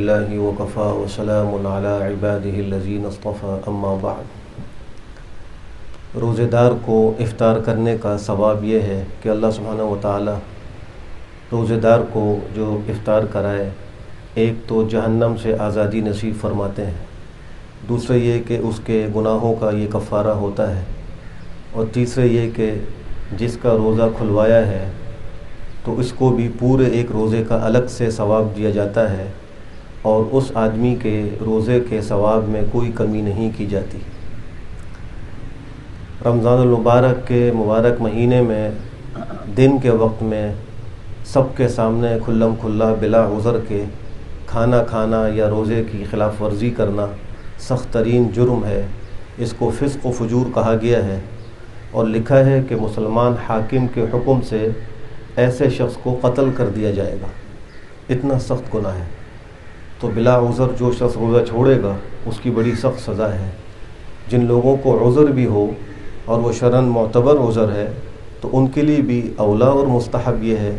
اللہ وکفا وسلام علی عبادہ الذین اصطفیٰ اما بعد۔ روزے دار کو افطار کرنے کا ثواب یہ ہے کہ اللہ سبحانہ و تعالی روزے دار کو جو افطار کرائے، ایک تو جہنم سے آزادی نصیب فرماتے ہیں، دوسرے یہ کہ اس کے گناہوں کا یہ کفارہ ہوتا ہے، اور تیسرے یہ کہ جس کا روزہ کھلوایا ہے تو اس کو بھی پورے ایک روزے کا الگ سے ثواب دیا جاتا ہے، اور اس آدمی کے روزے کے ثواب میں کوئی کمی نہیں کی جاتی۔ رمضان المبارک کے مبارک مہینے میں دن کے وقت میں سب کے سامنے کھلم کھلا بلا عذر کے کھانا کھانا یا روزے کی خلاف ورزی کرنا سخت ترین جرم ہے۔ اس کو فسق و فجور کہا گیا ہے، اور لکھا ہے کہ مسلمان حاکم کے حکم سے ایسے شخص کو قتل کر دیا جائے گا، اتنا سخت گناہ ہے۔ تو بلا عذر جو شخص روزہ چھوڑے گا اس کی بڑی سخت سزا ہے۔ جن لوگوں کو عذر بھی ہو اور وہ شرعاً معتبر عذر ہے تو ان کے لیے بھی اولا اور مستحب یہ ہے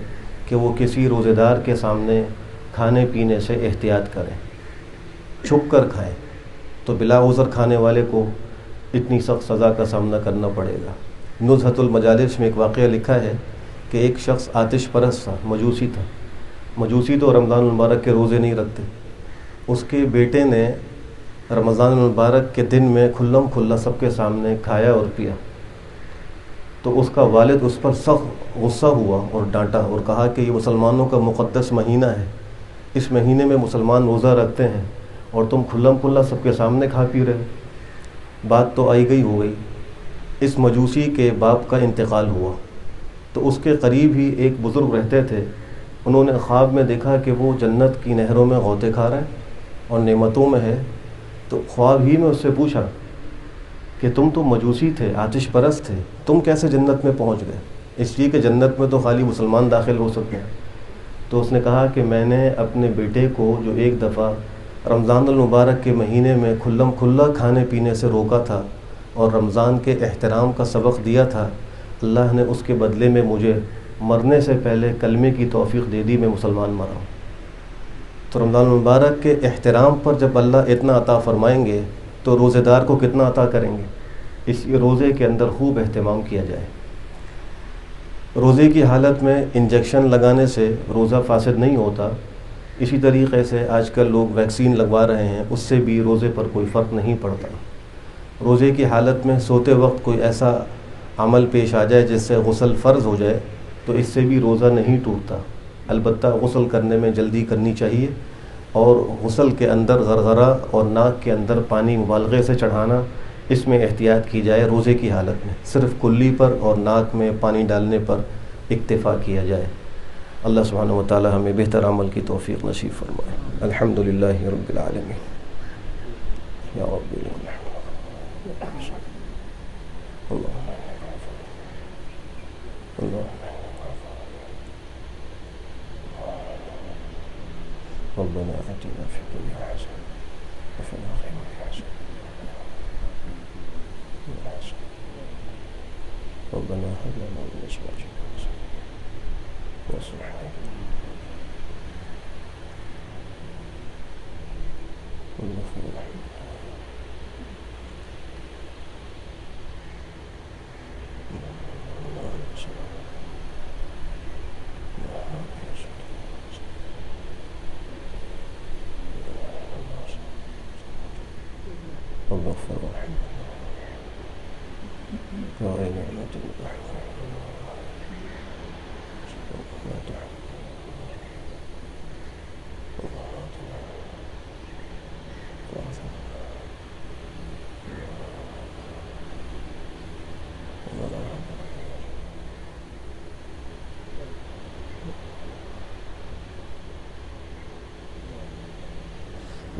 کہ وہ کسی روزے دار کے سامنے کھانے پینے سے احتیاط کریں، چھپ کر کھائیں، تو بلا عذر کھانے والے کو اتنی سخت سزا کا سامنا کرنا پڑے گا۔ نزہۃ المجالس میں ایک واقعہ لکھا ہے کہ ایک شخص آتش پرست تھا، مجوسی تھا۔ مجوسی تو رمضان المبارک کے روزے نہیں رکھتے۔ اس کے بیٹے نے رمضان المبارک کے دن میں کھلم کھلا سب کے سامنے کھایا اور پیا، تو اس کا والد اس پر سخت غصہ ہوا اور ڈانٹا اور کہا کہ یہ مسلمانوں کا مقدس مہینہ ہے، اس مہینے میں مسلمان روزہ رکھتے ہیں اور تم کھلم کھلا سب کے سامنے کھا پی رہے۔ بات تو آئی گئی ہو گئی۔ اس مجوسی کے باپ کا انتقال ہوا تو اس کے قریب ہی ایک بزرگ رہتے تھے۔ انہوں نے خواب میں دیکھا کہ وہ جنت کی نہروں میں غوطے کھا رہے ہیں اور نعمتوں میں ہے، تو خواب ہی میں اس سے پوچھا کہ تم تو مجوسی تھے، آتش پرست تھے، تم کیسے جنت میں پہنچ گئے؟ اس لیے کہ جنت میں تو خالی مسلمان داخل ہو سکتے ہیں۔ تو اس نے کہا کہ میں نے اپنے بیٹے کو جو ایک دفعہ رمضان المبارک کے مہینے میں کھلم کھلا کھانے پینے سے روکا تھا اور رمضان کے احترام کا سبق دیا تھا، اللہ نے اس کے بدلے میں مجھے مرنے سے پہلے کلمے کی توفیق دے دی، میں مسلمان مرا ہوں۔ تو رمضان المبارک کے احترام پر جب اللہ اتنا عطا فرمائیں گے تو روزے دار کو کتنا عطا کریں گے؟ اس لیے روزے کے اندر خوب اہتمام کیا جائے۔ روزے کی حالت میں انجیکشن لگانے سے روزہ فاسد نہیں ہوتا، اسی طریقے سے آج کل لوگ ویکسین لگوا رہے ہیں، اس سے بھی روزے پر کوئی فرق نہیں پڑتا۔ روزے کی حالت میں سوتے وقت کوئی ایسا عمل پیش آ جائے جس سے غسل فرض ہو جائے تو اس سے بھی روزہ نہیں ٹوٹتا، البتہ غسل کرنے میں جلدی کرنی چاہیے، اور غسل کے اندر غرغرہ اور ناک کے اندر پانی مبالغے سے چڑھانا، اس میں احتیاط کی جائے۔ روزے کی حالت میں صرف کلی پر اور ناک میں پانی ڈالنے پر اکتفا کیا جائے۔ اللہ سبحانہ و تعالی ہمیں بہتر عمل کی توفیق نصیب فرمائے۔ الحمدللہ رب العالمین۔ یا رب اللہ ربنا آتنا فی الدنیا حسنة وفی الآخرة حسنة وقنا عذاب النار۔ ربنا هب لنا من أزواجنا وذرياتنا قرة أعين رب اغفر وارحم وأعين نعمة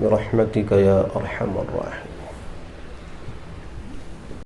برحمتك يا أرحم الراحمين۔